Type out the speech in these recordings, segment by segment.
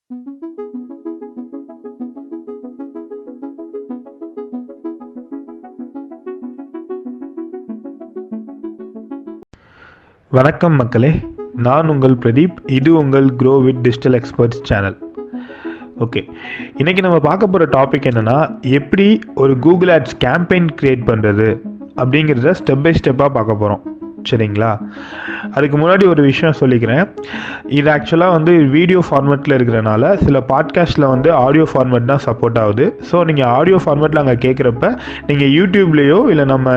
வணக்கம் மக்களே, நான் உங்கள் பிரதீப். இது உங்கள் grow with digital experts channel. Okay, இன்றைக்கி நம்ம பார்க்க போகிற டாபிக் என்னென்னா, எப்படி ஒரு கூகுள் ஆட்ஸ் கேம்பெயின் க்ரியேட் பண்ணுறது அப்படிங்கிறத ஸ்டெப் பை ஸ்டெப்பாக பார்க்க போகிறோம். சரிங்களா? அதுக்கு முன்னாடி ஒரு விஷயம் சொல்லிக்கிறேன். இது ஆக்சுவலாக வந்து வீடியோ ஃபார்மேட்டில் இருக்கிறனால சில பாட்காஸ்ட்டில் வந்து ஆடியோ ஃபார்மேட் தான் சப்போர்ட் ஆகுது. ஸோ நீங்கள் ஆடியோ ஃபார்மேட்டில் அங்கே கேட்குறப்ப நீங்கள் யூடியூப்லேயோ இல்லை நம்ம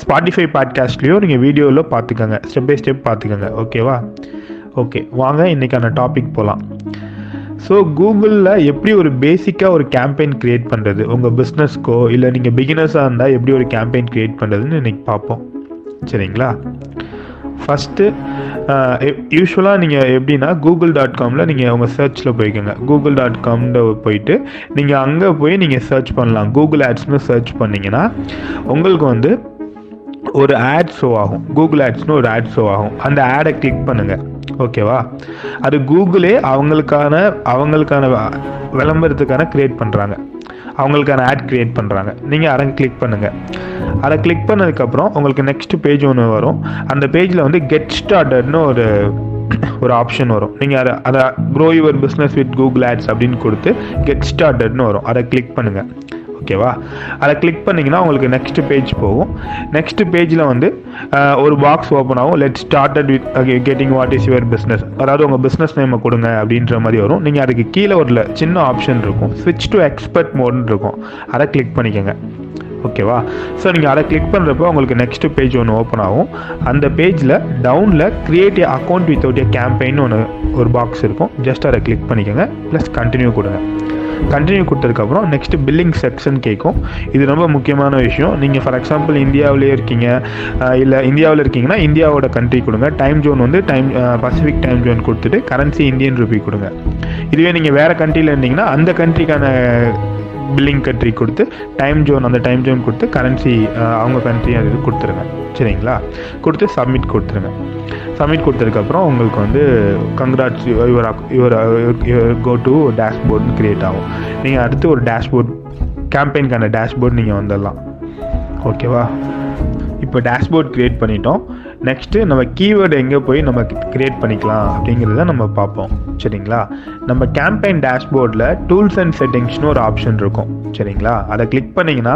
ஸ்பாட்டிஃபை பாட்காஸ்ட்லேயோ நீங்கள் வீடியோவில் பார்த்துக்கோங்க, ஸ்டெப் பை ஸ்டெப் பார்த்துக்கோங்க. ஓகேவா? ஓகே, வாங்க இன்றைக்கான டாபிக் போகலாம். ஸோ கூகுளில் எப்படி ஒரு பேசிக்காக ஒரு கேம்பெயின் க்ரியேட் பண்ணுறது, உங்கள் பிஸ்னஸ்க்கோ இல்லை நீங்கள் பிகினர்ஸாக இருந்தால் எப்படி ஒரு கேம்பெயின் க்ரியேட் பண்ணுறதுன்னு இன்றைக்கி பார்ப்போம். சரிங்களா? ஃபஸ்ட்டு யூஸ்வலாக நீங்கள் எப்படின்னா google.comல நீங்கள் உங்கள் சர்ச்சில் போய்க்கோங்க. google.comல போயிட்டு நீங்கள் அங்கே போய் நீங்கள் சர்ச் பண்ணலாம். கூகுள் ஆட்ஸ்னு சர்ச் பண்ணிங்கன்னா உங்களுக்கு வந்து ஒரு ஆட் ஷோ ஆகும். கூகுள் ஆட்ஸ்னு ஒரு ஆட் ஷோ ஆகும். அந்த ஆடை கிளிக் பண்ணுங்கள். ஓகேவா? அது கூகுளே அவங்களுக்கான விளம்பரத்துக்கான க்ரியேட் பண்ணுறாங்க, அவங்களுக்கான ஆட் க்ரியேட் பண்ணுறாங்க. நீங்கள் அதை கிளிக் பண்ணுங்கள். அதை கிளிக் பண்ணதுக்கப்புறம் உங்களுக்கு நெக்ஸ்ட் பேஜ் ஒன்று வரும். அந்த பேஜில் வந்து கெட் ஸ்டார்டட்னு ஒரு ஆப்ஷன் வரும். நீங்கள் அதை grow your business with Google ads அப்படின்னு கொடுத்து கெட் ஸ்டார்டட்னு வரும். அதை கிளிக் பண்ணுங்கள். ஓகேவா? அதை கிளிக் பண்ணிங்கன்னா உங்களுக்கு நெக்ஸ்ட் பேஜ் போகும். நெக்ஸ்ட் பேஜில் வந்து ஒரு பாக்ஸ் ஓப்பன் ஆகும். Let started with getting what is your business, அதாவது உங்கள் பிஸ்னஸ் நேமை கொடுங்க அப்படின்ற மாதிரி வரும். நீங்கள் அதுக்கு கீழே ஒரு சின்ன ஆப்ஷன் இருக்கும், ஸ்விட்ச் டு எக்ஸ்பர்ட் மோட்னு இருக்கும். அதை கிளிக் பண்ணிக்கோங்க. ஓகேவா? ஸோ நீங்கள் அதை கிளிக் பண்ணுறப்போ உங்களுக்கு நெக்ஸ்ட் பேஜ் ஒன்று ஓப்பன் ஆகும். அந்த பேஜில் டவுனில் கிரியேட் ஏ அக்கௌண்ட் வித்தவுட் ஏ கேம்பெயின் ஒரு பாக்ஸ் இருக்கும். ஜஸ்ட் அதை கிளிக் பண்ணிக்கோங்க. ப்ளஸ் கண்டினியூ கொடுங்க. கண்டினியூ கொடுத்ததுக்கப்புறம் நெக்ஸ்ட் பில்லிங் செக்ஷன் கேட்கும். இது ரொம்ப முக்கியமான விஷயம். நீங்கள் ஃபார் எக்ஸாம்பிள் இந்தியாவிலே இருக்கீங்க, இல்லை இந்தியாவில் இருக்கீங்கன்னா இந்தியாவோட கண்ட்ரி கொடுங்க. டைம் ஜோன் வந்து பசிபிக் டைம் ஜோன் கொடுத்துட்டு கரன்சி இந்தியன் ரூபி கொடுங்க. இதுவே நீங்கள் வேறு கண்ட்ரியில் இருந்தீங்கன்னா அந்த கண்ட்ரிக்கான பில்லிங் கண்ட்ரி கொடுத்து அந்த டைம் ஜோன் கொடுத்து கரன்சி அவங்க கண்ட்ரி அது கொடுத்துருங்க. சரிங்களா? கொடுத்து சப்மிட் கொடுத்துருங்க. சப்மிட் கொடுத்ததுக்கப்புறம் உங்களுக்கு வந்து congrats your go to டேஷ்போர்ட்னு create ஆகும். நீங்கள் அடுத்து ஒரு டேஷ்போர்ட், கேம்பெயின்கான டேஷ்போர்ட் நீங்கள் வந்துடலாம். ஓகேவா? இப்போ டேஷ்போர்ட் க்ரியேட் பண்ணிட்டோம். நெக்ஸ்ட்டு நம்ம கீவேர்டு எங்கே போய் நம்ம க்ரியேட் பண்ணிக்கலாம் அப்படிங்கிறத நம்ம பார்ப்போம். சரிங்களா? நம்ம கேம்பெயின் டேஷ்போர்டில் டூல்ஸ் அண்ட் செட்டிங்ஸ்னு ஒரு ஆப்ஷன் இருக்கும். சரிங்களா? அதை கிளிக் பண்ணிங்கன்னா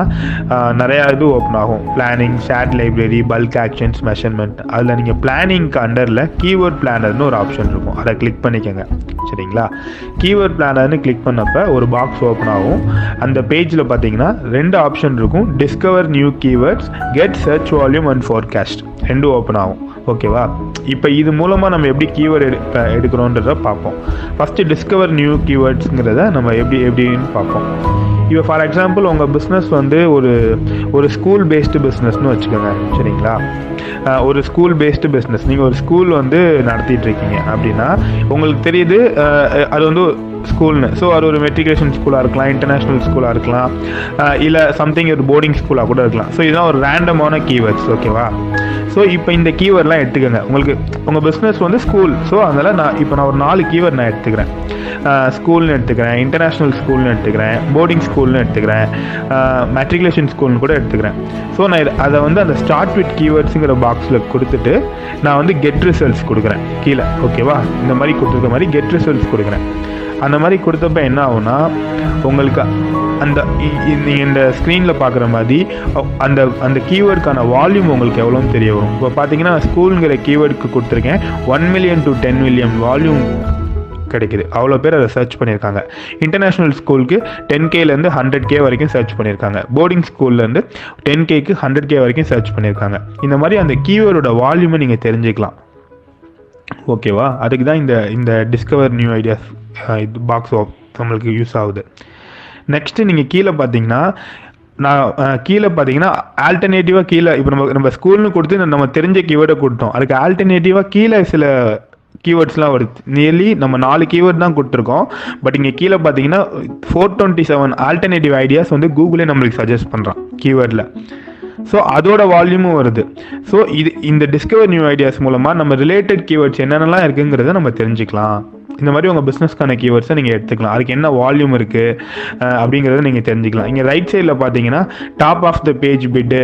நிறையா இது ஓப்பன் ஆகும். Planning, shade library, bulk actions, measurement. அதில் நீங்கள் பிளானிங்க்கு அண்டரில் கீவேர்ட் பிளானர்னு ஒரு ஆப்ஷன் இருக்கும். அதை கிளிக் பண்ணிக்கோங்க. சரிங்களா? கீவேர்ட் பிளானர்னு கிளிக் பண்ணப்போ ஒரு பாக்ஸ் ஓப்பன் ஆகும். அந்த பேஜில் பார்த்தீங்கன்னா 2 ஆப்ஷன் இருக்கும். Discover new keywords, get search volume and forecast, 2 open ஆகும். ஓகேவா? இப்போ இது மூலமாக நம்ம எப்படி கீவேர்டு எடுக்கிறோன்றத பார்ப்போம். ஃபஸ்ட்டு டிஸ்கவர் நியூ கீவேர்ட்ஸுங்கிறத நம்ம எப்படின்னு பார்ப்போம். இப்போ ஃபார் எக்ஸாம்பிள் உங்கள் பிஸ்னஸ் வந்து ஒரு ஸ்கூல் பேஸ்டு பிஸ்னஸ்னு வச்சுக்கோங்க. சரிங்களா? ஒரு ஸ்கூல் பேஸ்டு பிஸ்னஸ், நீங்கள் ஒரு ஸ்கூல் வந்து நடத்திட்டு இருக்கீங்க அப்படின்னா உங்களுக்கு தெரியுது அது வந்து ஸ்கூல்னு. ஸோ அது ஒரு மெட்ரிகுலேஷன் ஸ்கூலாக இருக்கலாம், இன்டர்நேஷ்னல் ஸ்கூலாக இருக்கலாம், இல்லை சம்திங் ஒரு போர்டிங் ஸ்கூலாக கூட இருக்கலாம். ஸோ இதுதான் ஒரு ரேண்டமான கீவேர்ட்ஸ். ஓகேவா? ஸோ இப்போ இந்த கீவேர்ட்லாம் எடுத்துக்கோங்க. உங்களுக்கு உங்கள் பிஸ்னஸ் வந்து ஸ்கூல். ஸோ அதனால் நான் ஒரு 4 கீவேர்ட் நான் எடுத்துக்கிறேன். ஸ்கூல்னு எடுத்துக்கிறேன், இன்டர்நேஷ்னல் ஸ்கூல்னு எடுத்துக்கிறேன், போர்டிங் ஸ்கூல்னு எடுத்துக்கிறேன், மெட்ரிகுலேஷன் ஸ்கூல்னு கூட எடுத்துக்கிறேன். ஸோ நான் அதை வந்து அந்த ஸ்டார்ட் வித் கீவேர்ட்ஸுங்கிற பாக்ஸில் கொடுத்துட்டு நான் வந்து கெட் ரிசல்ட்ஸ் கொடுக்குறேன் கீழே. ஓகேவா? இந்த மாதிரி கொடுத்துருக்க மாதிரி கெட் ரிசல்ட்ஸ் கொடுக்குறேன். அந்த மாதிரி கொடுத்தப்ப என்ன ஆகும்னா உங்களுக்கு நீங்கள் இந்த ஸ்க்ரீனில் பார்க்குற மாதிரி அந்த கீவேர்டுக்கான வால்யூம் உங்களுக்கு எவ்வளோன்னு தெரிய வரும். இப்போ பார்த்தீங்கன்னா ஸ்கூலுங்கிற கீவேர்டுக்கு கொடுத்துருக்கேன் 1 million to 10 million வால்யூம் கிடைக்குது. அவ்வளோ பேர் அதை சர்ச் பண்ணியிருக்காங்க. இன்டர்நேஷ்னல் ஸ்கூலுக்கு 10Kலேருந்து 100K வரைக்கும் சர்ச் பண்ணியிருக்காங்க. போர்டிங் ஸ்கூல்லேருந்து 10Kக்கு 100K வரைக்கும் சர்ச் பண்ணியிருக்காங்க. இந்த மாதிரி அந்த கீவேர்டோட வால்யூமை நீங்கள் தெரிஞ்சுக்கலாம். ஓகேவா? அதுக்கு தான் இந்த டிஸ்கவர் நியூ ஐடியாஸ் இது பாக்ஸ் நம்மளுக்கு யூஸ் ஆகுது. நெக்ஸ்ட்டு நீங்கள் கீழே பார்த்தீங்கன்னா ஆல்டர்னேட்டிவாக கீழே இப்போ நம்ம ஸ்கூல்னு கொடுத்து நம்ம தெரிஞ்ச கீவேர்டை கொடுத்தோம். அதுக்கு ஆல்டர்னேட்டிவாக கீழே சில கீவேர்ட்ஸ்லாம் வருது. நியர்லி நம்ம 4 கீவேர்ட் தான் கொடுத்துருக்கோம். பட் இங்கே கீழே பார்த்தீங்கன்னா 427 ஆல்டர்னேட்டிவ் ஐடியாஸ் வந்து கூகுளே நம்மளுக்கு சஜஸ்ட் பண்ணுறான் கீவேர்டில். ஸோ அதோட வால்யூமும் வருது. ஸோ இந்த டிஸ்கவர் நியூ ஐடியாஸ் மூலமாக நம்ம ரிலேட்டட் கீவேர்ட்ஸ் என்னென்னலாம் இருக்குங்கிறத நம்ம தெரிஞ்சுக்கலாம். இந்த மாதிரி உங்கள் பிஸ்னஸ்க்கான கீவேர்ட்ஸை நீங்கள் எடுத்துக்கலாம். அதுக்கு என்ன வால்யூம் இருக்குது அப்படிங்கிறத நீங்கள் தெரிஞ்சுக்கலாம். இங்கே ரைட் சைடில் பார்த்தீங்கன்னா top of the page bid,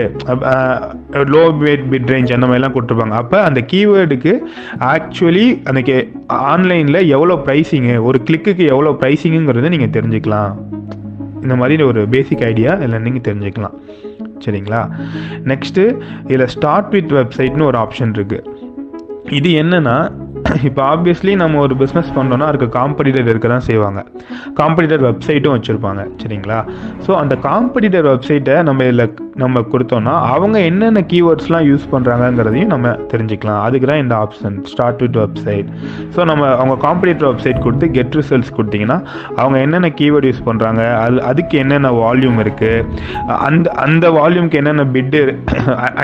low bid range அந்த மாதிரிலாம் கொடுத்துருப்பாங்க. அப்போ அந்த கீவேர்டுக்கு ஆக்சுவலி அந்த ஆன்லைனில் எவ்வளோ ப்ரைஸிங்கு, ஒரு கிளிக்குக்கு எவ்வளோ ப்ரைஸிங்குங்கிறத நீங்கள் தெரிஞ்சுக்கலாம். இந்த மாதிரி ஒரு பேசிக் ஐடியா இல்லை நீங்கள் தெரிஞ்சுக்கலாம். சரிங்களா? நெக்ஸ்ட்டு இதில் ஸ்டார்ட் வித் வெப்சைட்னு ஒரு ஆப்ஷன் இருக்குது. இது என்னன்னா, இப்போ ஆப்வியஸ்லி நம்ம ஒரு பிஸ்னஸ் பண்ணுறோன்னா அதுக்கு காம்படிட்டர் இருக்க தான் செய்வாங்க. காம்படிட்டர் வெப்சைட்டும் வச்சுருப்பாங்க. சரிங்களா? ஸோ அந்த காம்படிட்டர் வெப்சைட்டை நம்ம கொடுத்தோன்னா அவங்க என்னென்ன கீவேர்ட்ஸ்லாம் யூஸ் பண்ணுறாங்கங்கிறதையும் நம்ம தெரிஞ்சுக்கலாம். அதுக்கு தான் இந்த option start with website. So அவங்க காம்படிட்டர் வெப்சைட் கொடுத்து கெட் ரிசல்ட்ஸ் கொடுத்தீங்கன்னா அவங்க என்னென்ன கீவேர்ட் யூஸ் பண்ணுறாங்க, அதுக்கு என்னென்ன வால்யூம் இருக்குது, அந்த வால்யூம்க்கு என்னென்ன பிட்டு,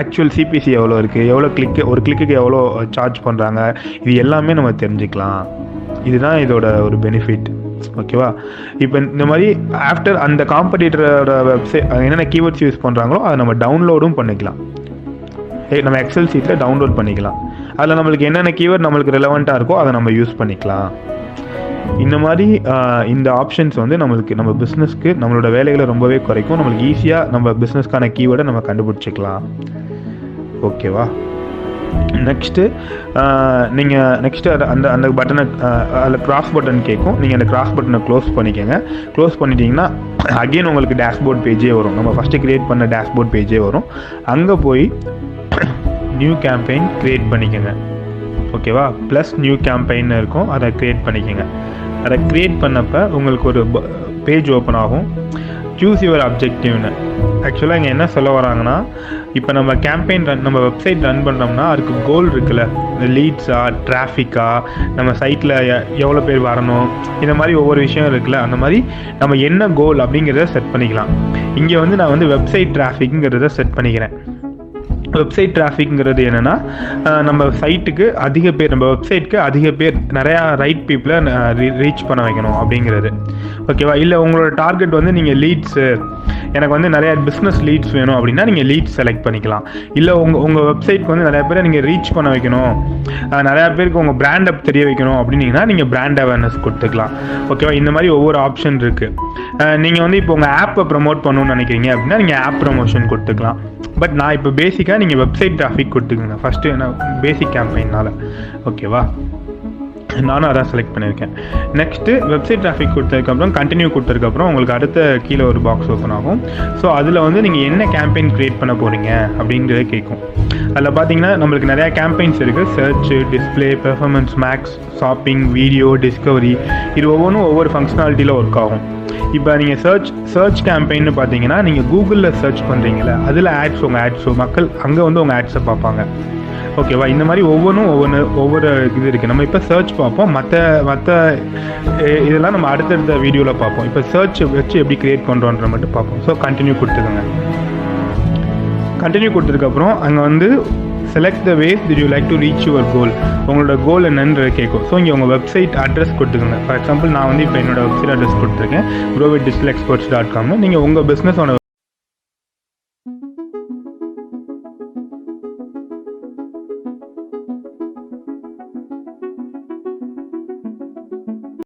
ஆக்சுவல் சிபிசி எவ்வளோ இருக்குது, எவ்வளோ ஒரு கிளிக்கு எவ்வளோ சார்ஜ் பண்ணுறாங்க, இது எல்லாமே நம்ம தெரிஞ்சுக்கலாம். இதுதான் இதோட ஒரு பெனிஃபிட். ஓகேவா? இப்போ இந்த மாதிரி ஆஃப்டர் அந்த காம்படிட்டரோட வெப்சைட் என்னென்ன கீவேர்ட்ஸ் யூஸ் பண்ணுறாங்களோ அதை நம்ம டவுன்லோடும் பண்ணிக்கலாம். நம்ம எக்ஸல் சீட்டில் டவுன்லோட் பண்ணிக்கலாம். அதில் நம்மளுக்கு என்னென்ன கீவேர்ட் நம்மளுக்கு ரெலவெண்ட்டாக இருக்கோ அதை நம்ம யூஸ் பண்ணிக்கலாம். இந்த மாதிரி இந்த ஆப்ஷன்ஸ் வந்து நம்ம பிஸ்னஸ்க்கு நம்மளோட வேலைகளை ரொம்பவே குறைக்கும். நம்மளுக்கு ஈஸியாக நம்ம பிஸ்னஸ்க்கான கீவேர்டை நம்ம கண்டுபிடிச்சிக்கலாம். ஓகேவா? நெக்ஸ்ட்டு அந்த பட்டனை அதில் கிராஸ் பட்டன் கேட்கும். நீங்கள் அந்த கிராஸ் பட்டனை க்ளோஸ் பண்ணிக்கோங்க. க்ளோஸ் பண்ணிட்டீங்கன்னா அகெயின் உங்களுக்கு டேஷ்போர்ட் பேஜே வரும். நம்ம ஃபஸ்ட்டு க்ரியேட் பண்ண டேஷ்போர்ட் பேஜே வரும். அங்கே போய் நியூ கேம்பெயின் க்ரியேட் பண்ணிக்கோங்க. ஓகேவா? ப்ளஸ் நியூ கேம்பெயின் இருக்கும், அதை க்ரியேட் பண்ணிக்கோங்க. அதை க்ரியேட் பண்ணப்போ உங்களுக்கு ஒரு பேஜ் ஓப்பன் ஆகும். Choose your அப்ஜெக்டிவ்னு. ஆக்சுவலாக இங்கே என்ன சொல்ல வராங்கன்னா, இப்போ நம்ம கேம்பெயின் நம்ம வெப்சைட் ரன் பண்ணுறோம்னா அதுக்கு கோல் இருக்குல்ல, லீட்ஸா, டிராஃபிக்கா, நம்ம சைட்டில் எவ்வளோ பேர் வரணும், இந்த மாதிரி ஒவ்வொரு விஷயம் இருக்குல்ல, அந்த மாதிரி நம்ம என்ன கோல் அப்படிங்கிறத செட் பண்ணிக்கலாம். இங்கே வந்து நான் வந்து வெப்சைட் டிராஃபிக்ங்கிறத செட் பண்ணிக்கிறேன். வெப்சைட் டிராஃபிக்ங்கிறது என்னென்னா, நம்ம சைட்டுக்கு நம்ம வெப்சைட்டுக்கு அதிக பேர், நிறையா ரைட் பீப்புளை ரீச் பண்ண வைக்கணும் அப்படிங்கிறது. ஓகேவா? இல்லை உங்களோட டார்கெட் வந்து நீங்கள் லீட்ஸு, எனக்கு வந்து நிறையா பிஸ்னஸ் லீட்ஸ் வேணும் அப்படின்னா நீங்கள் லீட்ஸ் செலக்ட் பண்ணிக்கலாம். இல்லை உங்கள் வெப்சைட்க்கு வந்து நிறையா பேரை நீங்கள் ரீச் பண்ண வைக்கணும், நிறையா பேருக்கு உங்கள் பிராண்டை தெரிய வைக்கணும் அப்படின்னீங்கன்னா நீங்கள் பிராண்ட் அவேர்னஸ் கொடுத்துக்கலாம். ஓகேவா? இந்த மாதிரி ஒவ்வொரு ஆப்ஷன் இருக்குது. நீங்கள் வந்து இப்போ உங்கள் ஆப்பை ப்ரமோட் பண்ணணும்னு நினைக்கிறீங்க அப்படின்னா நீங்கள் ஆப் ப்ரமோஷன் கொடுத்துக்கலாம். பட் நான் இப்போ பேசிக்காக நீங்கள் வெப்சைட் டிராஃபிக் கொடுத்துக்கோங்க ஃபஸ்ட்டு, நான் பேசிக் கேம்பெயினால். ஓகேவா? நானும் அதான் செலக்ட் பண்ணியிருக்கேன். நெக்ஸ்ட்டு வெப்சைட் டிராஃபிக் கொடுத்ததுக்கப்புறம் கண்டினியூ கொடுத்ததுக்கப்புறம் உங்களுக்கு அடுத்த கீழே ஒரு பாக்ஸ் ஓப்பன் ஆகும். ஸோ அதில் வந்து நீங்கள் என்ன கேம்பெயின் க்ரியேட் பண்ண போகிறீங்க அப்படிங்கிறத கேட்கும். அதில் பார்த்தீங்கன்னா நம்மளுக்கு நிறையா கேம்பெயின்ஸ் இருக்குது. Search, display, performance max, shopping, video, discovery, இது ஒவ்வொன்றும் ஒவ்வொரு ஃபங்க்ஷனாலிட்டியில் ஒர்க் ஆகும். இப்போ நீங்கள் சர்ச் கேம்பெயின்னு பார்த்தீங்கன்னா நீங்கள் கூகுளில் சர்ச் பண்ணுறீங்களே, அதில் உங்கள் ஆட்ஸ் மக்கள் அங்கே வந்து உங்கள் ஆட்ஸை பார்ப்பாங்க. ஓகேவா? இந்த மாதிரி ஒவ்வொரு இது இருக்குது. நம்ம இப்போ சர்ச் பார்ப்போம். மற்ற இதெல்லாம் நம்ம அடுத்தடுத்த வீடியோவில் பார்ப்போம். இப்போ சர்ச் வச்சு எப்படி க்ரியேட் பண்ணுறோன்ற மட்டும் பார்ப்போம். ஸோ கண்டினியூ கொடுத்துக்கோங்க. கண்டினியூ கொடுத்ததுக்கப்புறம் அங்கே வந்து select the ways did you like to reach your goal, உங்களோட கோல் என்னன்னு கேட்கும். ஸோ இங்கே உங்கள் வெப்சைட் அட்ரஸ் கொடுத்துக்கோங்க. ஃபார் எக்ஸாம்பிள் நான் வந்து இப்போ என்னோட வெப்சைட் அட்ரஸ் கொடுத்துருக்கேன், growwithdigitalexperts.com. நீங்கள் உங்கள் பிஸ்னஸோட